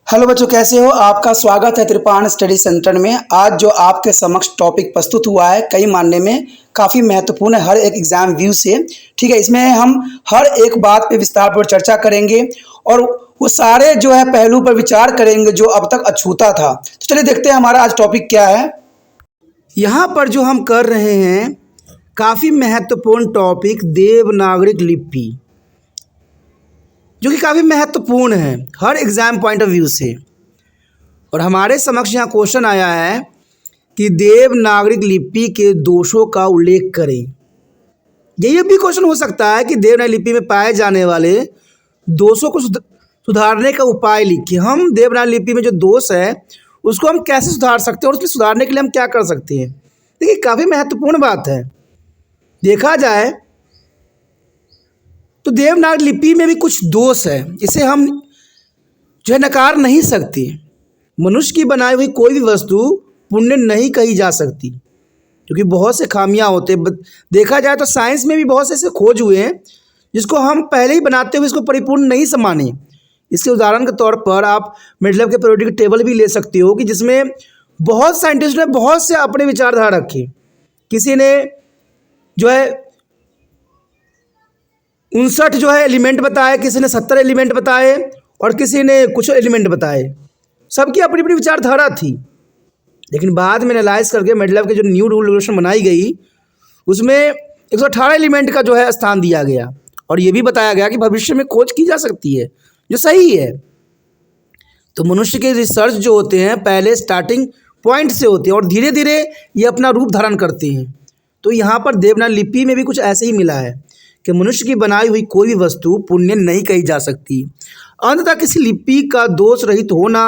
Hello बच्चों, कैसे हो? आपका स्वागत है त्रिपाण स्टडी सेंटर में। आज जो आपके समक्ष टॉपिक प्रस्तुत हुआ है कई मायने में काफ़ी महत्वपूर्ण है हर एक एग्जाम व्यू से। ठीक है, इसमें हम हर एक बात पे विस्तारपूर्वक चर्चा करेंगे और वो सारे जो है पहलू पर विचार करेंगे जो अब तक अछूता था। तो चलिए देखते हैं हमारा आज टॉपिक क्या है। यहाँ पर जो हम कर रहे हैं काफ़ी महत्वपूर्ण टॉपिक देवनागरिक लिपि, जो कि काफ़ी महत्वपूर्ण है हर एग्ज़ाम पॉइंट ऑफ व्यू से। और हमारे समक्ष यहाँ क्वेश्चन आया है कि देवनागरिक लिपि के दोषों का उल्लेख करें। यही भी क्वेश्चन हो सकता है कि देवनागरिक लिपि में पाए जाने वाले दोषों को सुधारने का उपाय लिखिए। हम देवनागरिक लिपि में जो दोष है उसको हम कैसे सुधार सकते हैं और उसको सुधारने के लिए हम क्या कर सकते हैं। देखिए, काफ़ी महत्वपूर्ण बात है। देखा जाए तो देवनागरी लिपि में भी कुछ दोष है, इसे हम जो है नकार नहीं सकते। मनुष्य की बनाई हुई कोई भी वस्तु पुण्य नहीं कही जा सकती, क्योंकि बहुत से खामियां होते हैं। देखा जाए तो साइंस में भी बहुत से ऐसे खोज हुए हैं जिसको हम पहले ही बनाते हुए इसको परिपूर्ण नहीं माने। इसके उदाहरण के तौर पर आप मेंडलेव के पीरियोडिक टेबल भी ले सकते हो कि जिसमें बहुत साइंटिस्ट ने बहुत से अपने विचारधारा रखे। किसी ने जो है 59 जो है एलिमेंट बताए, किसी ने 70 एलिमेंट बताए और किसी ने कुछ एलिमेंट बताए। सबकी अपनी अपनी विचारधारा थी, लेकिन बाद में एनालाइज करके मेंडलेव के जो न्यू रूल रेगुलेशन बनाई गई उसमें 118 एलिमेंट का जो है स्थान दिया गया और ये भी बताया गया कि भविष्य में खोज की जा सकती है, जो सही है। तो मनुष्य के रिसर्च जो होते हैं पहले स्टार्टिंग पॉइंट से होते हैं और धीरे धीरे ये अपना रूप धारण करते हैं। तो यहाँ पर देवनागरी लिपि में भी कुछ ऐसे ही मिला है कि मनुष्य की बनाई हुई कोई भी वस्तु पुण्य नहीं कही जा सकती। अंततः किसी लिपि का दोष रहित होना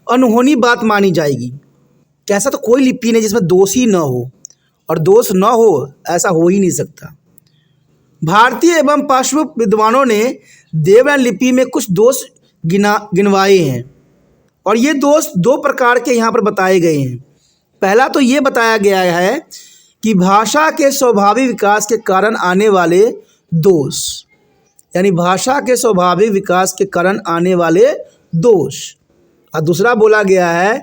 अनहोनी बात मानी जाएगी। ऐसा तो कोई लिपि नहीं जिसमें दोष ही न हो, और दोष न हो ऐसा हो ही नहीं सकता। भारतीय एवं पाश्चात्य विद्वानों ने देवनागरी लिपि में कुछ दोष गिनवाए हैं, और ये दोष दो प्रकार के यहाँ पर बताए गए हैं। पहला तो ये बताया गया है कि भाषा के स्वाभाविक विकास के कारण आने वाले दोष, यानी भाषा के स्वाभाविक विकास के कारण आने वाले दोष। और दूसरा बोला गया है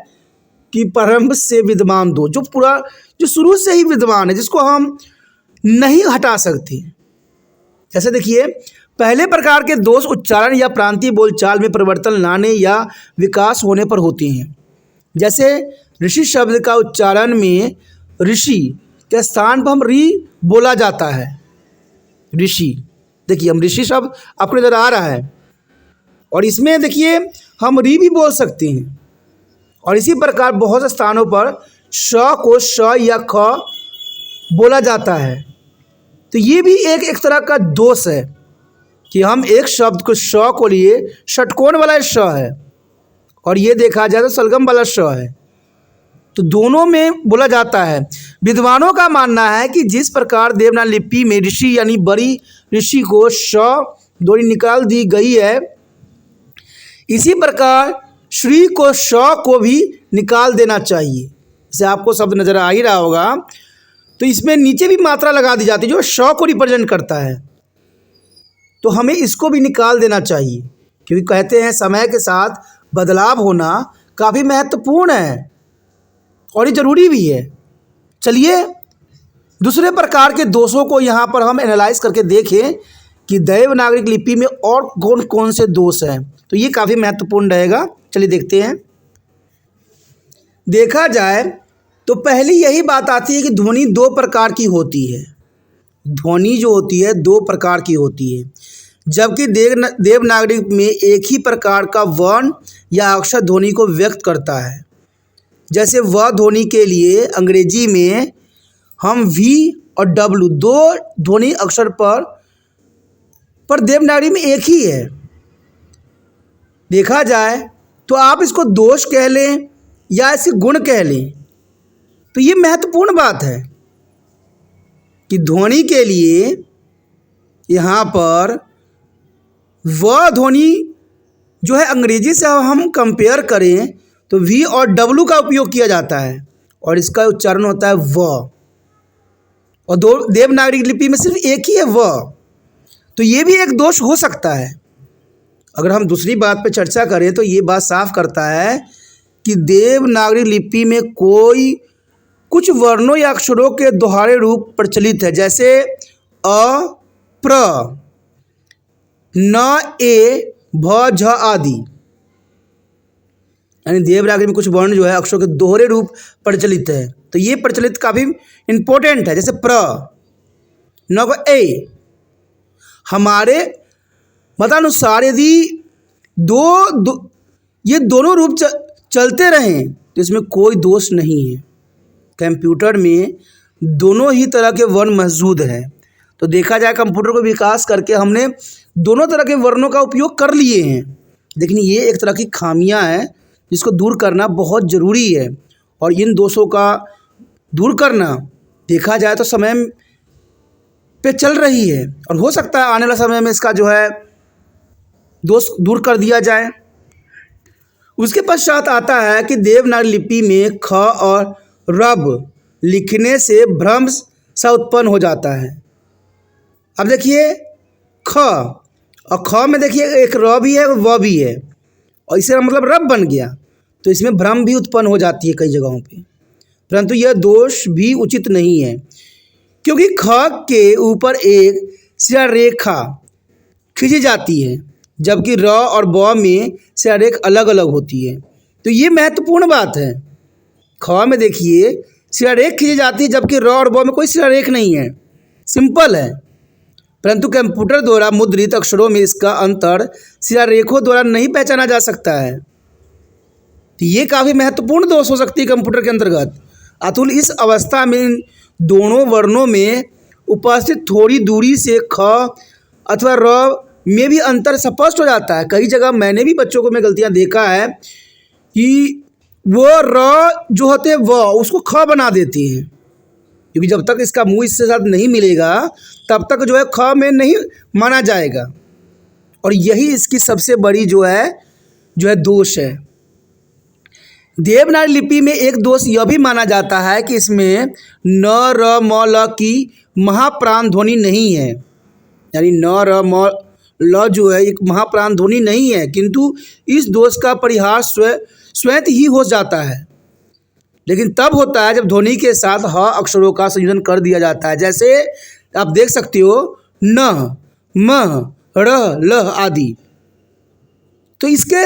कि प्रारंभ से विद्यमान दोष, जो शुरू से ही विद्यमान है, जिसको हम नहीं हटा सकते। जैसे देखिए, पहले प्रकार के दोष उच्चारण या प्रांतीय बोलचाल में परिवर्तन लाने या विकास होने पर होते हैं। जैसे ऋषि शब्द का उच्चारण में ऋषि के स्थान पर हम री बोला जाता है, ऋषि। देखिए, हम ऋषि शब्द आपको नजर आ रहा है और इसमें देखिए हम री भी बोल सकते हैं। और इसी प्रकार बहुत से स्थानों पर श को श या ख बोला जाता है। तो ये भी एक तरह का दोष है कि हम एक शब्द को श को लिए षटकोण वाला श है और ये देखा जाए तो सलगम वाला श है, तो दोनों में बोला जाता है। विद्वानों का मानना है कि जिस प्रकार देवनागरी लिपि में ऋषि यानी बड़ी ऋषि को श दोरी निकाल दी गई है, इसी प्रकार श्री को श को भी निकाल देना चाहिए। जैसे आपको शब्द नजर आ ही रहा होगा, तो इसमें नीचे भी मात्रा लगा दी जाती है जो श को रिप्रेजेंट करता है, तो हमें इसको भी निकाल देना चाहिए, क्योंकि कहते हैं समय के साथ बदलाव होना काफ़ी महत्वपूर्ण है और ये जरूरी भी है। चलिए दूसरे प्रकार के दोषों को यहाँ पर हम एनालाइज करके देखें कि देवनागरी लिपि में और कौन कौन से दोष हैं, तो ये काफ़ी महत्वपूर्ण रहेगा। चलिए देखते हैं। देखा जाए तो पहली यही बात आती है कि ध्वनि दो प्रकार की होती है। ध्वनि जो होती है दो प्रकार की होती है, जबकि देवनागरी में एक ही प्रकार का वर्ण या अक्षर ध्वनि को व्यक्त करता है। जैसे व ध्वनि के लिए अंग्रेजी में हम वी और डब्लू दो ध्वनि अक्षर पर देवनागरी में एक ही है। देखा जाए तो आप इसको दोष कह लें या इसे गुण कह लें, तो ये महत्वपूर्ण बात है कि ध्वनि के लिए यहाँ पर व ध्वनि जो है अंग्रेजी से हम कंपेयर करें तो वी और डब्लू का उपयोग किया जाता है और इसका उच्चारण होता है व, और देवनागरी लिपि में सिर्फ एक ही है व, तो ये भी एक दोष हो सकता है। अगर हम दूसरी बात पर चर्चा करें तो ये बात साफ करता है कि देवनागरी लिपि में कोई कुछ वर्णों या अक्षरों के दोहरे रूप प्रचलित है, जैसे अ, प्र, न, ए, भ, झ आदि। यानी देवनागरी में कुछ वर्ण जो है अक्षरों के दोहरे रूप प्रचलित है। तो ये प्रचलित काफ़ी इम्पोर्टेंट है, जैसे प्र, न को ए। हमारे मतानुसार यदि ये दोनों रूप चलते रहें तो इसमें कोई दोष नहीं है। कंप्यूटर में दोनों ही तरह के वर्ण मौजूद हैं। तो देखा जाए कंप्यूटर को विकास करके हमने दोनों तरह के वर्णों का उपयोग कर लिए हैं, लेकिन ये एक तरह की खामियां हैं जिसको दूर करना बहुत ज़रूरी है। और इन दोषों का दूर करना देखा जाए तो समय पे चल रही है, और हो सकता है आने वाले समय में इसका जो है दोष दूर कर दिया जाए। उसके पश्चात आता है कि देवनागरी लिपि में ख और रब लिखने से भ्रम सा उत्पन्न हो जाता है। अब देखिए ख, और ख में देखिए एक र भी है और व भी है, और इससे मतलब रब बन गया, तो इसमें भ्रम भी उत्पन्न हो जाती है कई जगहों पे। परंतु यह दोष भी उचित नहीं है, क्योंकि ख के ऊपर एक शिलारेखा खींची जाती है, जबकि र और ब में शिलारेख अलग अलग होती है। तो ये महत्वपूर्ण बात है। ख में देखिए शिलारेख खींची जाती है, जबकि र और ब में कोई शिलारेख नहीं है, सिंपल है। परंतु कंप्यूटर द्वारा मुद्रित अक्षरों में इसका अंतर शिलारेखों द्वारा नहीं पहचाना जा सकता है। तो ये काफ़ी महत्वपूर्ण दोष हो सकती है कंप्यूटर के अंतर्गत। अतुल इस अवस्था में इन दोनों वर्णों में उपस्थित थोड़ी दूरी से ख अथवा र में भी अंतर स्पष्ट हो जाता है। कई जगह मैंने भी बच्चों को मैं गलतियाँ देखा है कि वो र जो होते हैं व उसको ख बना देते हैं, क्योंकि जब तक इसका मुंह इससे साथ नहीं मिलेगा तब तक जो है ख में नहीं माना जाएगा। और यही इसकी सबसे बड़ी जो है दोष है। देवनागरी लिपि में एक दोष यह भी माना जाता है कि इसमें न, र, म, ल की महाप्राण ध्वनि नहीं है। यानी न, र, म, ल जो है एक महाप्राण ध्वनि नहीं है, किंतु इस दोष का परिहार स्वयं ही हो जाता है। लेकिन तब होता है जब ध्वनि के साथ ह अक्षरों का संयोजन कर दिया जाता है। जैसे आप देख सकते हो न, म, र, ल आदि। तो इसके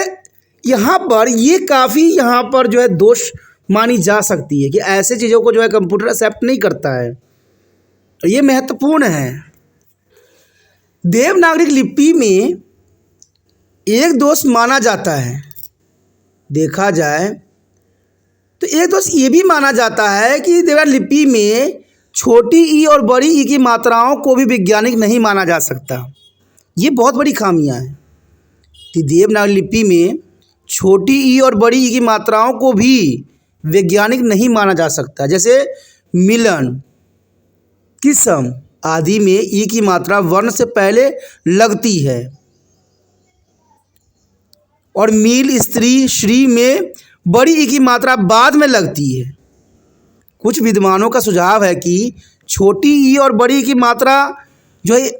यहाँ पर ये काफ़ी यहाँ पर जो है दोष मानी जा सकती है कि ऐसे चीज़ों को जो है कंप्यूटर एक्सेप्ट नहीं करता है। तो ये महत्वपूर्ण है। देवनागरी लिपि में एक दोष माना जाता है, देखा जाए तो एक दोष ये भी माना जाता है कि देवनागरी लिपि में छोटी ई और बड़ी ई की मात्राओं को भी वैज्ञानिक नहीं माना जा सकता। ये बहुत बड़ी खामियां हैं कि देवनागरी लिपि में छोटी ई और बड़ी ई की मात्राओं को भी वैज्ञानिक नहीं माना जा सकता। जैसे मिलन, किस्म आदि में ई की मात्रा वर्ण से पहले लगती है, और मील, स्त्री, श्री में बड़ी ई की मात्रा बाद में लगती है। कुछ विद्वानों का सुझाव है कि छोटी ई और बड़ी ई की मात्रा जो है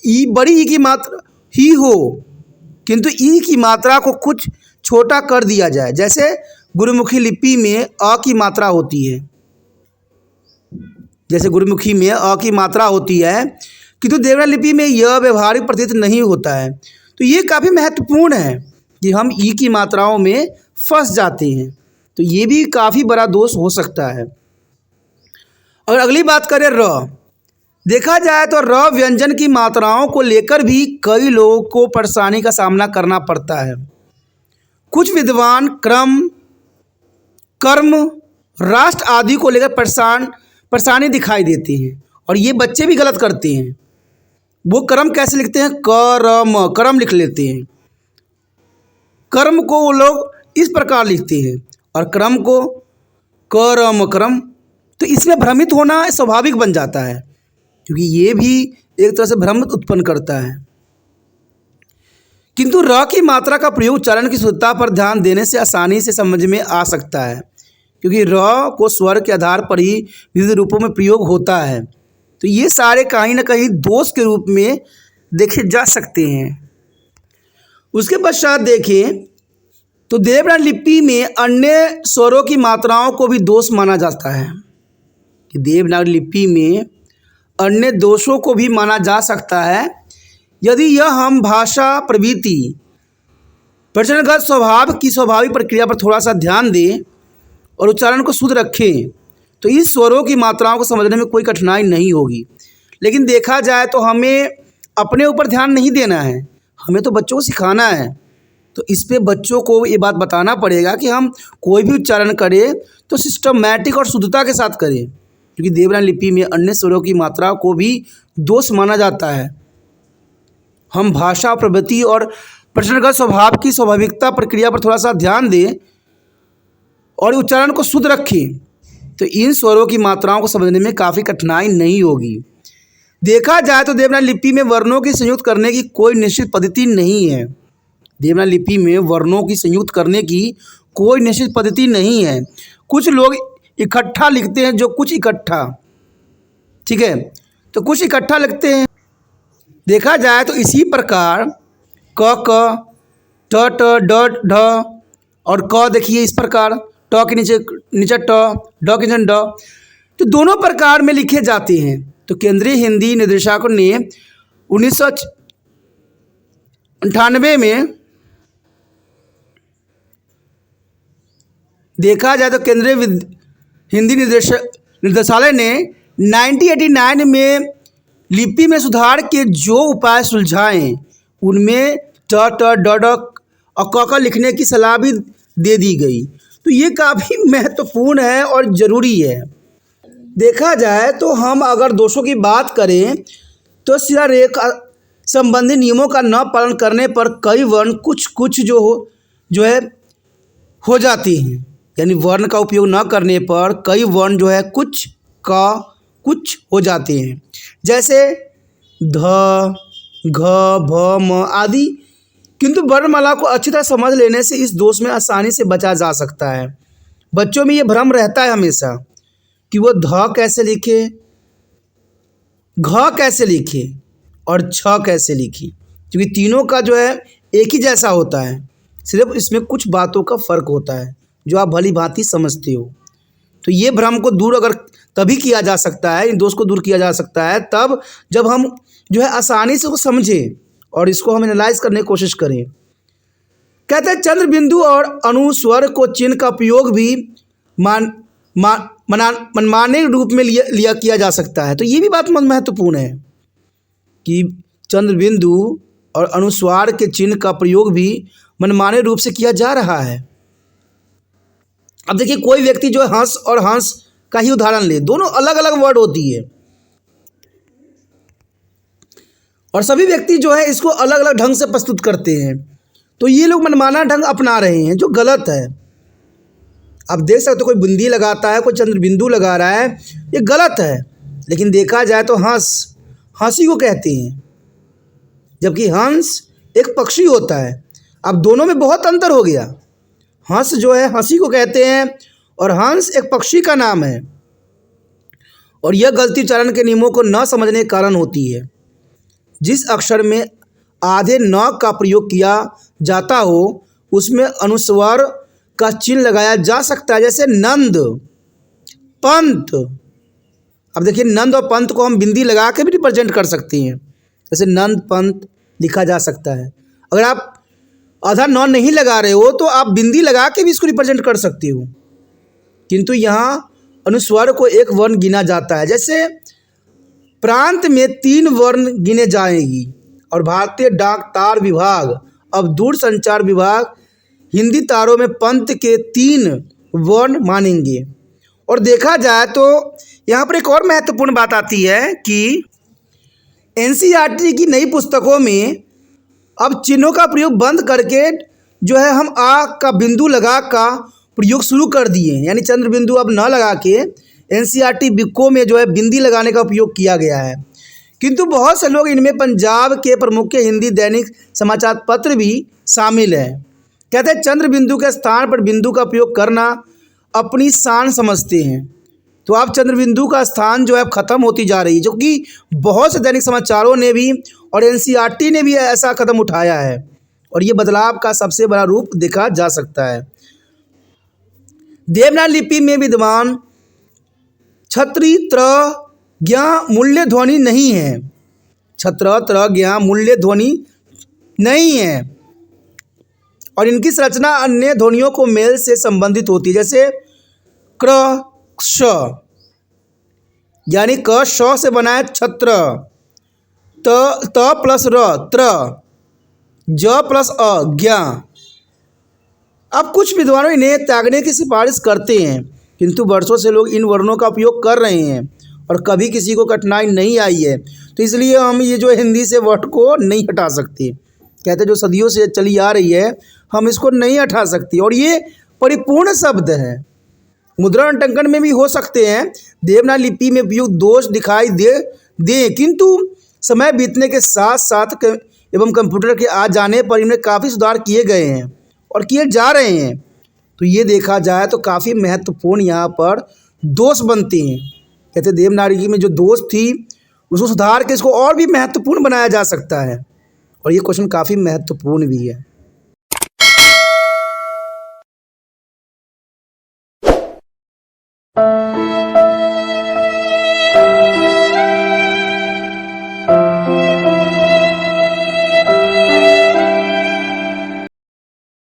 ई बड़ी ई की मात्रा ही हो, किंतु ई की मात्रा को कुछ छोटा कर दिया जाए। जैसे गुरुमुखी लिपि में अ की मात्रा होती है, जैसे गुरुमुखी में अ की मात्रा होती है, किंतु देवनागरी लिपि में यह व्यवहारिक प्रतीत नहीं होता है। तो ये काफ़ी महत्वपूर्ण है कि हम ई की मात्राओं में फंस जाते हैं। तो ये भी काफ़ी बड़ा दोष हो सकता है। और अगली बात करें र, देखा जाए तो र व्यंजन की मात्राओं को लेकर भी कई लोगों को परेशानी का सामना करना पड़ता है। कुछ विद्वान क्रम, कर्म, राष्ट्र आदि को लेकर परेशानी दिखाई देती हैं, और ये बच्चे भी गलत करते हैं। वो कर्म कैसे लिखते हैं, करम, कर्म लिख लेते हैं। कर्म को वो लोग इस प्रकार लिखते हैं और क्रम को करम, क्रम। तो इसमें भ्रमित होना स्वाभाविक बन जाता है, क्योंकि ये भी एक तरह से भ्रम उत्पन्न करता है। किंतु र की मात्रा का प्रयोग उच्चारण की शुद्धता पर ध्यान देने से आसानी से समझ में आ सकता है, क्योंकि र को स्वर के आधार पर ही विविध रूपों में प्रयोग होता है। तो ये सारे कहीं ना कहीं दोष के रूप में देखे जा सकते हैं। उसके पश्चात देखें तो देवनागरी लिपि में अन्य स्वरों की मात्राओं को भी दोष माना जाता है कि देवनागरी लिपि में अन्य दोषों को भी माना जा सकता है यदि यह हम भाषा प्रवृत्ति प्रचलनगत स्वभाव की स्वाभाविक प्रक्रिया पर थोड़ा सा ध्यान दें और उच्चारण को शुद्ध रखें तो इस स्वरों की मात्राओं को समझने में कोई कठिनाई नहीं होगी। लेकिन देखा जाए तो हमें अपने ऊपर ध्यान नहीं देना है, हमें तो बच्चों को सिखाना है। तो इस पे बच्चों को ये बात बताना पड़ेगा कि हम कोई भी उच्चारण करें तो सिस्टमैटिक और शुद्धता के साथ करें, क्योंकि देवनागरी लिपि में अन्य स्वरों की मात्रा को भी दोष माना जाता है। हम भाषा प्रवृत्ति और प्रचलनगत स्वभाव की स्वाभाविकता प्रक्रिया पर थोड़ा सा ध्यान दें और उच्चारण को शुद्ध रखें तो इन स्वरों की मात्राओं को समझने में काफ़ी कठिनाई नहीं होगी। देखा जाए तो देवनागरी लिपि में वर्णों की संयुक्त करने की कोई निश्चित पद्धति नहीं है। देवनागरी लिपि में वर्णों की संयुक्त करने की कोई निश्चित पद्धति नहीं है। कुछ लोग इकट्ठा लिखते हैं, जो कुछ इकट्ठा, ठीक है, तो कुछ इकट्ठा लिखते हैं। देखा जाए तो इसी प्रकार क ट ट ड ढ और क देखिए इस प्रकार ट के नीचे ट, ड के नीचे ड, तो दोनों प्रकार में लिखे जाते हैं। तो केंद्रीय हिंदी निर्देशालय ने 1998 में देखा जाए तो केंद्रीय हिंदी निर्देशालय ने 1989 में लिपि में सुधार के जो उपाय सुलझाए उनमें ट ट ड ड और क लिखने की सलाह भी दे दी गई। तो ये काफ़ी महत्वपूर्ण है और ज़रूरी है। देखा जाए तो हम अगर दोषों की बात करें तो सीधा रेखा संबंधी नियमों का न पालन करने पर कई वर्ण कुछ जो है हो जाती हैं। यानी वर्ण का उपयोग न करने पर कई वर्ण जो है कुछ हो जाते हैं, जैसे ध, घ, भ, म आदि। किंतु वर्णमाला को अच्छी तरह समझ लेने से इस दोष में आसानी से बचा जा सकता है। बच्चों में ये भ्रम रहता है हमेशा कि वो ध कैसे लिखे, घ कैसे लिखे और छ कैसे लिखे, क्योंकि तीनों का जो है एक ही जैसा होता है, सिर्फ इसमें कुछ बातों का फ़र्क होता है जो आप भली भांति समझते हो। तो ये भ्रम को दूर अगर तभी किया जा सकता है, इन दोष को दूर किया जा सकता है तब जब हम जो है आसानी से उसको समझें और इसको हम एनालाइज करने की कोशिश करें। कहते हैं चंद्र बिंदु और अनुस्वर को चिन्ह का उपयोग भी मनमाने रूप में लिया किया जा सकता है। तो ये भी बात महत्वपूर्ण है कि चंद्र बिंदु और अनुस्वार के चिन्ह का प्रयोग भी मनमाने रूप से किया जा रहा है। अब देखिए कोई व्यक्ति जो है हंस और हंस का ही उदाहरण ले, दोनों अलग अलग वर्ड होती है और सभी व्यक्ति जो है इसको अलग अलग ढंग से प्रस्तुत करते हैं। तो ये लोग मनमाना ढंग अपना रहे हैं जो गलत है। आप देख सकते हो कोई बिंदी लगाता है, कोई चंद्र बिंदु लगा रहा है, ये गलत है। लेकिन देखा जाए तो हंसी को कहते हैं, जबकि हंस एक पक्षी होता है। अब दोनों में बहुत अंतर हो गया। हंस जो है हंसी को कहते हैं और हंस एक पक्षी का नाम है। और यह गलती उच्चारण के नियमों को न समझने के कारण होती है। जिस अक्षर में आधे न का प्रयोग किया जाता हो उसमें अनुस्वार का चिन्ह लगाया जा सकता है, जैसे नंद, पंत। अब देखिए नंद और पंत को हम बिंदी लगा के भी रिप्रेजेंट कर सकते हैं, जैसे नंद पंत लिखा जा सकता है। अगर आप आधा न नहीं लगा रहे हो तो आप बिंदी लगा के भी इसको रिप्रेजेंट कर सकते हो। किंतु यहाँ अनुस्वार को एक वर्ण गिना जाता है, जैसे प्रांत में 3 वर्ण गिने जाएंगी और भारतीय डाक तार विभाग अब दूरसंचार विभाग हिंदी तारों में पंत के 3 वर्ण मानेंगे। और देखा जाए तो यहाँ पर एक और महत्वपूर्ण बात आती है कि एनसीईआरटी की नई पुस्तकों में अब चिन्हों का प्रयोग बंद करके जो है हम आ का बिंदु लगा का प्रयोग शुरू कर दिए हैं। यानी चंद्र बिंदु अब न लगा के एनसीईआरटी बुकों में जो है बिंदी लगाने का उपयोग किया गया है। किंतु बहुत से लोग इनमें पंजाब के प्रमुख हिंदी दैनिक समाचार पत्र भी शामिल हैं। कहते हैं चंद्र बिंदु के स्थान पर बिंदु का उपयोग करना अपनी शान समझते हैं। तो अब चंद्र बिंदु का स्थान जो है ख़त्म होती जा रही है, जो कि बहुत से दैनिक समाचारों ने भी और एनसीईआरटी ने भी ऐसा कदम उठाया है। और ये बदलाव का सबसे बड़ा रूप देखा जा सकता है। देवनागरी लिपि में विद्यमान छत्र त्र ज्ञ मूल्य ध्वनि नहीं है। छत्र त्र ज्ञ मूल्य ध्वनि नहीं है और इनकी संरचना अन्य ध्वनियों को मेल से संबंधित होती है, जैसे क्र श, यानी क श से बना है छत्र, त प्लस र त्र, ज प्लस अ ज्ञ। अब कुछ विद्वानों इन्हें त्यागने की सिफारिश करते हैं, किंतु वर्षों से लोग इन वर्णों का उपयोग कर रहे हैं और कभी किसी को कठिनाई नहीं आई है, तो इसलिए हम ये जो हिंदी से वर्ड को नहीं हटा सकते। कहते जो सदियों से चली आ रही है, हम इसको नहीं हटा सकते और ये परिपूर्ण शब्द है। मुद्रण अंकन में भी हो सकते हैं, देवनागरी लिपि में उपयुक्त दोष दिखाई दे, किंतु समय बीतने के साथ साथ एवं कंप्यूटर के आ जाने पर इनमें काफ़ी सुधार किए गए हैं और किए जा रहे हैं। तो ये देखा जाए तो काफ़ी महत्वपूर्ण यहाँ पर दोष बनते हैं। कहते देवनागरी में जो दोष थी उसको सुधार के इसको और भी महत्वपूर्ण बनाया जा सकता है और ये क्वेश्चन काफ़ी महत्वपूर्ण भी है।